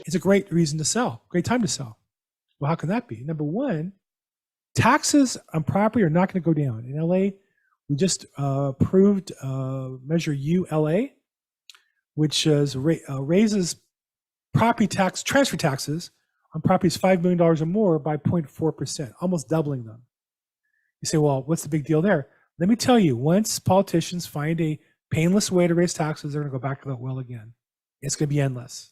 it's a great reason to sell, great time to sell. Well, how can that be? Number one, taxes on property are not going to go down. In LA, we just approved Measure ULA, which raises property tax, transfer taxes on properties $5 million or more by 0.4%, almost doubling them. You say, well, what's the big deal there? Let me tell you, once politicians find a painless way to raise taxes, they're going to go back to that well again. It's going to be endless.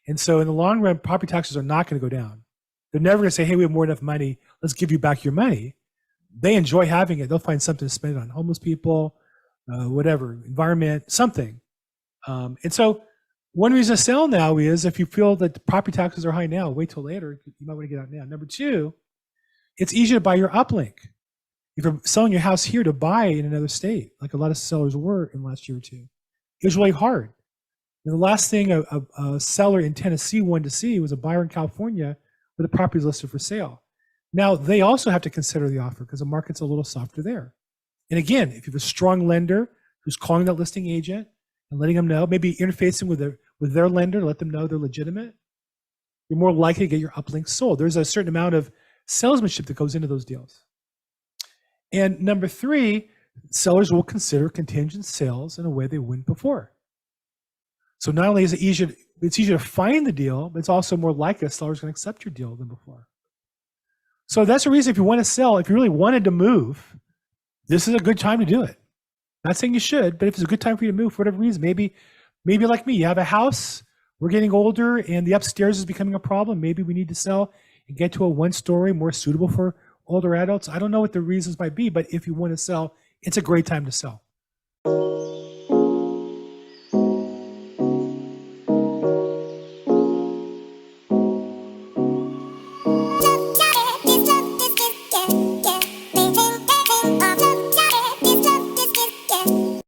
And so in the long run, property taxes are not going to go down. They're never going to say, hey, we have more than enough money. Let's give you back your money. They enjoy having it. They'll find something to spend it on homeless people, whatever, environment, something. And so one reason to sell now is if you feel that the property taxes are high now, wait till later. You might want to get out now. Number two, it's easier to buy your uplink. If you're selling your house here to buy in another state, like a lot of sellers were in the last year or two, it was really hard. And the last thing a seller in Tennessee wanted to see was a buyer in California where the property is listed for sale. Now, they also have to consider the offer because the market's a little softer there. And again, if you have a strong lender who's calling that listing agent and letting them know, maybe interfacing with their lender to let them know they're legitimate, you're more likely to get your uplink sold. There's a certain amount of salesmanship that goes into those deals. And number three, sellers will consider contingent sales in a way they wouldn't before. So not only is it easier to find the deal, but it's also more likely a seller's going to accept your deal than before. So that's the reason if you want to sell, if you really wanted to move, this is a good time to do it. Not saying you should, but if it's a good time for you to move for whatever reason, maybe like me, you have a house, we're getting older and the upstairs is becoming a problem. Maybe we need to sell and get to a one-story more suitable for older adults. I don't know what the reasons might be, but if you want to sell, it's a great time to sell.